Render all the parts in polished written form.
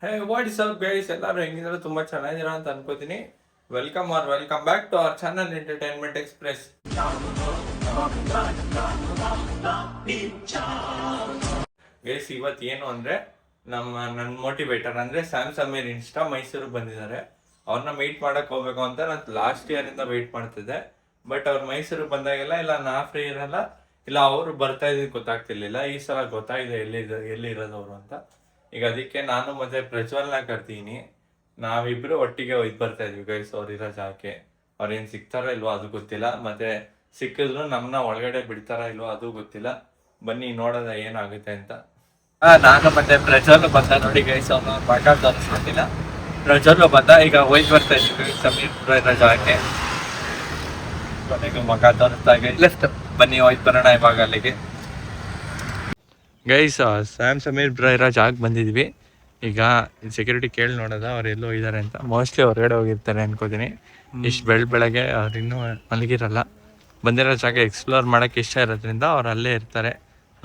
Hey what is up guys, ಎಲ್ಲರೂ ಹೆಂಗಿದ್ರೆ ತುಂಬಾ ಚೆನ್ನಾಗಿರೋ ಅಂತ ಅನ್ಕೋತೀನಿ. Welcome back to our channel Entertainment Express. Guys ಇವತ್ತು ಏನು ಅಂದ್ರೆ ನನ್ನ ಮೋಟಿವೇಟರ್ ಅಂದ್ರೆ ಸ್ಯಾಮ್ ಸಮೀರ್ ಇನ್ಸ್ಟಾ ಮೈಸೂರಿಗೆ ಬಂದಿದ್ದಾರೆ. ಅವ್ರನ್ನ ಮೀಟ್ ಮಾಡಕ್ ಹೋಗ್ಬೇಕು ಅಂತ ನಾನು ಲಾಸ್ಟ್ ಇಯರ್ ಇಂದ ವೇಟ್ ಮಾಡ್ತಿದ್ದೆ. ಬಟ್ ಅವ್ರು ಮೈಸೂರಿಗೆ ಬಂದಾಗೆಲ್ಲ ಇಲ್ಲ ನಾ ಫ್ರೀ ಇರಲ್ಲ, ಇಲ್ಲ ಅವರು ಬರ್ತಾ ಇದ್ದು ಗೊತ್ತಾಗ್ತಿರ್ಲಿಲ್ಲ. ಈ ಸಲ ಗೊತ್ತಾಗಿದೆ ಎಲ್ಲಿ ಇರೋದವ್ರು ಅಂತ. ಈಗ ಅದಕ್ಕೆ ನಾನು ಮತ್ತೆ ಪ್ರಜ್ವಲ್ನ ಕರ್ತೀನಿ, ನಾವಿಬ್ರು ಒಟ್ಟಿಗೆ ಒಯ್ದು ಬರ್ತಾ ಇದ್ವಿ ಗೈಸ್ ಅವ್ರಿರೋ ಜಾಗಕ್ಕೆ. ಅವ್ರೇನು ಸಿಗ್ತಾರ ಇಲ್ವೋ ಅದು ಗೊತ್ತಿಲ್ಲ, ಮತ್ತೆ ಸಿಕ್ಕಿದ್ರು ನಮ್ಮನ್ನ ಒಳಗಡೆ ಬಿಡ್ತಾರ ಇಲ್ವೋ ಅದು ಗೊತ್ತಿಲ್ಲ. ಬನ್ನಿ ನೋಡೋದ ಏನಾಗುತ್ತೆ ಅಂತ. ನಾನು ಮತ್ತೆ ಪ್ರಜ್ವಲ್ ಬಂದ ನೋಡಿ ಗೈಸ್, ಅವ್ನು ಪಾಠ ತೋರಿಸ್ಕೊತಿಲ್ಲ. ಪ್ರಜ್ವಲ್ ಬಂದ, ಈಗ ಒಯ್ದು ಬರ್ತಾ ಇದ್ವಿ ಸಮೀರ್ ಇರೋ ಜಾಗಕ್ಕೆ. ಕೊನೆಗೆ ಮಗ ತೋರಿಸ್ತಾ ಬನ್ನಿ ಒಯ್ದು ಬರೋಣ ಇವಾಗ ಅಲ್ಲಿಗೆ. ಗೈಸ್ ಸ್ಯಾಮ್ ಸಮೀರ್ ಬ್ರೋ ಇರೋ ಜಾಗಕ್ಕೆ ಬಂದಿದ್ವಿ. ಈಗ ಸೆಕ್ಯೂರಿಟಿ ಕೇಳಿ ನೋಡೋದ ಅವ್ರು ಎಲ್ಲೋ ಇದ್ದಾರೆ ಅಂತ. ಮೋಸ್ಟ್ಲಿ ಹೊರಗಡೆ ಹೋಗಿರ್ತಾರೆ ಅನ್ಕೋತೀನಿ. ಇಷ್ಟು ಬೆಳಗ್ಗೆ ಅವ್ರು ಇನ್ನೂ ಮಲಗಿರಲ್ಲ. ಬಂದಿರೋ ಜಾಗ ಎಕ್ಸ್ಪ್ಲೋರ್ ಮಾಡೋಕ್ಕೆ ಇಷ್ಟ ಇರೋದ್ರಿಂದ ಅವ್ರು ಅಲ್ಲೇ ಇರ್ತಾರೆ.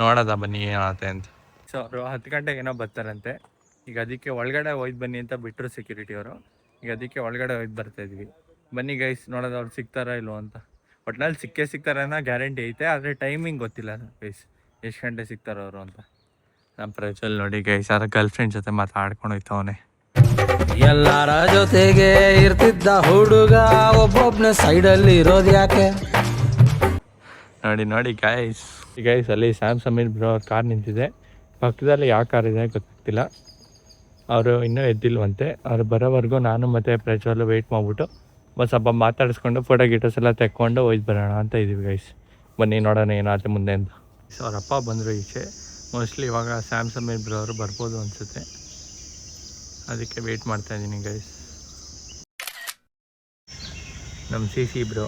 ನೋಡೋದ ಬನ್ನಿ ಏನಾಗುತ್ತೆ ಅಂತ. ಸೊ ಅವರು 10 ಗಂಟೆಗೆ ಏನೋ ಬರ್ತಾರಂತೆ. ಈಗ ಅದಕ್ಕೆ ಒಳಗಡೆ ಒಯ್ದು ಬನ್ನಿ ಅಂತ ಬಿಟ್ಟರು ಸೆಕ್ಯೂರಿಟಿ ಅವರು. ಈಗ ಅದಕ್ಕೆ ಒಳಗಡೆ ಒಯ್ದು ಬರ್ತಾ ಇದ್ವಿ. ಬನ್ನಿ ಗೈಸ್ ನೋಡೋದು ಅವ್ರು ಸಿಗ್ತಾರಾ ಇಲ್ವೋ ಅಂತ. ಒಟ್ನಲ್ಲಿ ಸಿಗ್ತಾರೆ ಅನ್ನೋ ಗ್ಯಾರಂಟಿ ಐತೆ, ಆದರೆ ಟೈಮಿಂಗ್ ಗೊತ್ತಿಲ್ಲ ಗೈಸ್ ಎಷ್ಟು ಗಂಟೆ ಸಿಗ್ತಾರೋ ಅವರು ಅಂತ. ನಮ್ಮ ಪ್ರಜ್ವಲ್ ನೋಡಿ ಗೈಸ್ ಯಾರ ಗರ್ಲ್ ಫ್ರೆಂಡ್ ಜೊತೆ ಮಾತಾಡ್ಕೊಂಡು ಹೋಯ್ತವನೆ. ಎಲ್ಲರ ಜೊತೆಗೆ ಇರ್ತಿದ್ದ ಹುಡುಗ ಒಬ್ಬೊಬ್ನ ಸೈಡಲ್ಲಿ ಇರೋದು ಯಾಕೆ? ನೋಡಿ ಗೈಸ್ ಅಲ್ಲಿ ಸ್ಯಾಮ್ ಸಮೀರ್ ಬ್ರೋ ಅವ್ರ ಕಾರ್ ನಿಂತಿದೆ. ಪಕ್ಕದಲ್ಲಿ ಯಾವ ಕಾರ್ ಇದೆ ಗೊತ್ತಾಗ್ತಿಲ್ಲ. ಅವರು ಇನ್ನೂ ಎದ್ದಿಲ್ವಂತೆ. ಅವ್ರು ಬರೋವರೆಗೂ ನಾನು ಮತ್ತು ಪ್ರಜ್ವಲ್ ವೆಯ್ಟ್ ಮಾಡಿಬಿಟ್ಟು ಸ್ವಲ್ಪ ಮಾತಾಡಿಸ್ಕೊಂಡು ಫೋಟೋ ಗಿಟೋಸ್ ಎಲ್ಲ ತೆಕ್ಕೊಂಡು ಒಯ್ದು ಬರೋಣ ಅಂತ ಇದ್ದೀವಿ ಗೈಸ್. ಬನ್ನಿ ನೋಡೋಣ ಏನಾಗುತ್ತೆ ಮುಂದೆ ಅಂತ. ಸೊ ಅವ್ರ ಅಪ್ಪ ಬಂದರು ಈಚೆ. ಮೋಸ್ಟ್ಲಿ ಇವಾಗ ಸ್ಯಾಮ್ ಸಮೀರ್ ಬ್ರೋ ಅವರು ಬರ್ಬೋದು ಅನಿಸುತ್ತೆ. ಅದಕ್ಕೆ ವೆಯ್ಟ್ ಮಾಡ್ತಾಯಿದ್ದೀನಿ ಗೈಸ್. ನಮ್ಮ ಸಿ ಬ್ರೋ,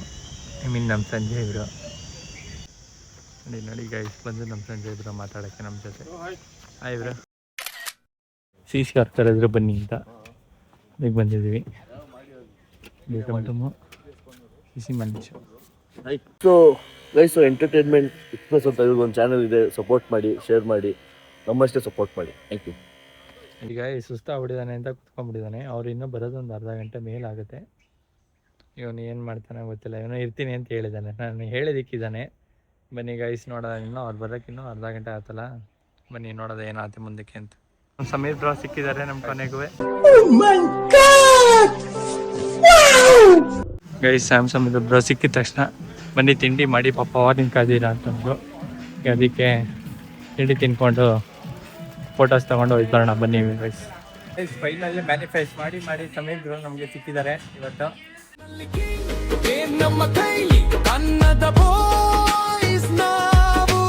ನಮ್ಮ ಸಂಜಯ್ ಬ್ರೋ ನೋಡಿ ಗೈಸ್ ಬಂದು ನಮ್ಮ ಸಂಜಯ್ ಬ್ರೋ ಮಾತಾಡೋಕ್ಕೆ ನಮ್ಮ ಜೊತೆ. Hi bro. ಸಿ ಅವ್ರು ಕರೆದ್ರು ಬನ್ನಿ ಅಂತ ಅದಕ್ಕೆ ಬಂದಿದ್ದೀವಿ. ಗೈಸ್ ಎಂಟರ್ಟೈನ್ಮೆಂಟ್ ಎಕ್ಸ್ಪ್ರೆಸ್ ಅಂತ ಒಂದು ಚಾನಲ್ ಇದೆ, ಸಪೋರ್ಟ್ ಮಾಡಿ, ಶೇರ್ ಮಾಡಿ, ನಮ್ಮಷ್ಟೇ ಸಪೋರ್ಟ್ ಮಾಡಿ. Thank you. ಈಗ ಸುಸ್ತಾಗ್ಬಿಟ್ಟಿದ್ದಾನೆ ಅಂತ ಕುತ್ಕೊಂಡ್ಬಿಟ್ಟಿದ್ದಾನೆ. ಅವ್ರು ಇನ್ನೂ ಬರೋದು ಒಂದು ಅರ್ಧ ಗಂಟೆ ಮೇಲಾಗುತ್ತೆ. ಇವನು ಏನು ಮಾಡ್ತಾನೆ ಗೊತ್ತಿಲ್ಲ. ಇವನು ಇರ್ತೀನಿ ಅಂತ ಹೇಳಿದ್ದಾನೆ, ನಾನು ಹೇಳಿದ್ದಕ್ಕಿದ್ದಾನೆ. ಬನ್ನಿ ಗೈಸ್ ನೋಡೋದ. ಇನ್ನೂ ಅವ್ರು ಬರೋಕ್ಕಿನ್ನೂ ಅರ್ಧ ಗಂಟೆ ಆಯ್ತಲ್ಲ. ಬನ್ನಿ ನೋಡೋದ ಏನಾಗುತ್ತೆ ಮುಂದಕ್ಕೆ ಅಂತ. ಸಮೀರ್ ಬ್ರೋ ಸಿಕ್ಕಿದ್ದಾರೆ ನಮ್ಮ ಕೊನೆಗೂ ಗೈಸ್. ಸ್ಯಾಮ್ ಸಮೀರ್ ಬ್ರೋ ಸಿಕ್ಕಿದ ತಕ್ಷಣ ಬನ್ನಿ ತಿಂಡಿ ಮಾಡಿ ಪಾಪ ಅವಾಗಿನ ಕಾದಿರ ಅಂತಂದ್ರು. ಅದಕ್ಕೆ ತಿಂಡಿ ತಿನ್ಕೊಂಡು ಫೋಟೋಸ್ ತೊಗೊಂಡು ಹೋಯ್ತು ಬರೋಣ ಬನ್ನಿ ಗೈಸ್. ಫೈನಲಿ ಮ್ಯಾನಿಫೆಸ್ಟ್ ಮಾಡಿ ಸಮೀರ್ ಬ್ರೋ ನಮಗೆ ಸಿಕ್ಕಿದ್ದಾರೆ ಇವತ್ತು. ನಮ್ಮ ಕೈಲಿ ಕನ್ನಡ ಬಾಯ್ಸ್ ನಾವು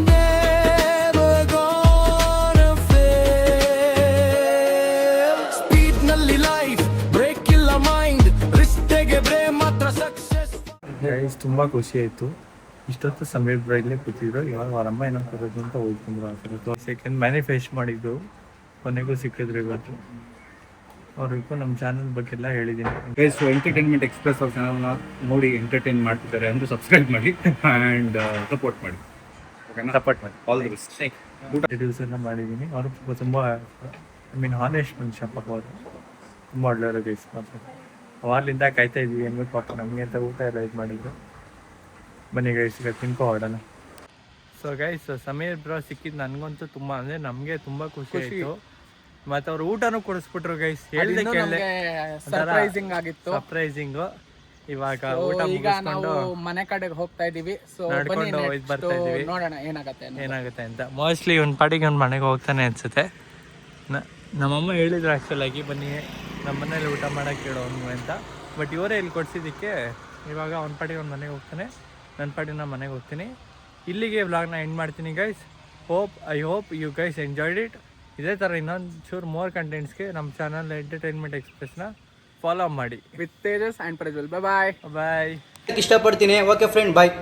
never gonna fail. ಸ್ಪೀಡ್ ನಲ್ಲಿ ಲೈಫ್ ಬ್ರೇಕ್ ಇಲ್ಲ ಮೈಂಡ್, ರಿಸ್ಟೆಗೆ ಬ್ರೇಕ್ ಮಾತ್ರ ಸಕ್ಸಸ್. ಗೈಸ್ ತುಂಬಾ ಖುಷಿ ಆಯ್ತು. ಇಷ್ಟೊತ್ತು ಸಮೀರ್ ಬ್ರೋ ಇಲ್ಲೇ ಕೂತಿದ್ರು. ಇವಾಗ ಅವರಮ್ಮ ಏನೋ ಕರೋದು ಅಂತ ಹೋಗ್ಕೊಂಡ್ರು. ಆ ಥರ ಸೆಕೆಂಡ್ ಮ್ಯಾನಿಫೆಸ್ಟ್ ಮಾಡಿದ್ದು ಕೊನೆಗೂ ಸಿಕ್ಕಿದ್ರು ಇವತ್ತು. ಅವ್ರಿಗೂ ನಮ್ಮ ಚಾನಲ್ ಬಗ್ಗೆ ಎಲ್ಲ ಹೇಳಿದ್ದೀನಿ ಗೈಸ್. ಎಂಟರ್ಟೈನ್ಮೆಂಟ್ ಎಕ್ಸ್ಪ್ರೆಸ್ ಅವ್ರ ಚಾನಲ್ನ ನೋಡಿ ಎಂಟರ್ಟೈನ್ ಮಾಡ್ತಿದ್ದಾರೆ ಅಂದರೆ ಸಬ್ಸ್ಕ್ರೈಬ್ ಮಾಡಿ ಆ್ಯಂಡ್ ಸಪೋರ್ಟ್ ಮಾಡಿ. ಓಕೆನಾ? ಸಪೋರ್ಟ್ ಮಾಡಿ. All the best. ವಿಡಿಯೋಸ್ ಎಲ್ಲ ಮಾಡಿದ್ದೀನಿ. ಅವರು ತುಂಬ ಹಾನೆಸ್ಟ್ ಮನುಷ್ಯ ಪಾಪ. ಅವರು ತುಂಬ ಒಳ್ಳೆಯವರು ಗೈಸ್. ಮಾತ್ರ ಅವಾಗಲಿಂದ ಕಾಯ್ತಾ ಇದ್ವಿ ಏನು ಪಾಪ ನಮಗೆ ಅಂತ ಊಟ ಎಲ್ಲ ಇದು ಮಾಡಿದ್ರು. ಬನ್ನಿ ಗೈಸ್ ಈಗ ತಿನ್ಕೊ ಹೊರಡೋಣ. ಸೊ ಗೈಸ್ ಸಮೀರ್ ಬ್ರೋ ಸಿಕ್ಕಿದ್ದು ನನಗಂತೂ ತುಂಬ ಅಂದರೆ ನಮಗೆ ತುಂಬ ಖುಷಿ ಆಯಿತು. ಮತ್ತೆ ಅವ್ರು ಊಟನೂ ಕೊಡಿಸ್ಬಿಟ್ರು ಗೈಸ್. ಸರ್ಪ್ರೈಸಿಂಗ್ ಆಗಿತ್ತು. ಸರ್ಪ್ರೈಸಿಂಗು. ಇವಾಗ ಊಟ ಈಗ ನಾವು ಮನೆ ಕಡೆಗೆ ಹೋಗ್ತಾ ಇದೀವಿ. ಸೊ ನಡ್ಕೊಂಡು ಹೋಗಿ ಬರ್ತಾ ಇದೀವಿ. ನೋಡೋಣ ಏನಾಗುತ್ತೆ ಅಂತ. ಮೋಸ್ಟ್ಲಿ ಇವ್ನ ಪಾಟಿಗೆ ಅವ್ನ ಮನೆಗೆ ಹೋಗ್ತಾನೆ ಅನ್ಸುತ್ತೆ. ನಮ್ಮಮ್ಮ ಹೇಳಿದ್ರು ಆ್ಯಕ್ಚುಲ್ ಆಗಿ ಬನ್ನಿ ನಮ್ಮ ಮನೇಲಿ ಊಟ ಮಾಡೋಕ್ಕೆ ಹೇಳೋನು ಅಂತ. ಬಟ್ ಇವರೇ ಇಲ್ಲಿ ಕೊಡ್ಸಿದ್ದಕ್ಕೆ ಇವಾಗ ಅವ್ನ ಪಾಟಿಗೆ ಅವ್ನ ಮನೆಗೆ ಹೋಗ್ತಾನೆ, ನನ್ನ ಪಾಟಿಗೆ ನಾನು ಮನೆಗೆ ಹೋಗ್ತೀನಿ. ಇಲ್ಲಿಗೆ ವ್ಲಾಗ್ನ ಎಂಡ್ ಮಾಡ್ತೀನಿ guys. I hope you guys enjoyed it. ಇದೇ ಥರ ಇನ್ನೊಂದು ಚೂರು ಮೋರ್ ಕಂಟೆಂಟ್ಸ್ಗೆ ನಮ್ಮ ಚಾನಲ್ ಎಂಟರ್ಟೈನ್ಮೆಂಟ್ ಎಕ್ಸ್ಪ್ರೆಸ್ನ ಫಾಲೋ ಮಾಡಿ. With Tejas and Prajwal. Bye bye. ಇಷ್ಟಪಡ್ತೀನಿ. ಓಕೆ ಫ್ರೆಂಡ್, ಬಾಯ್.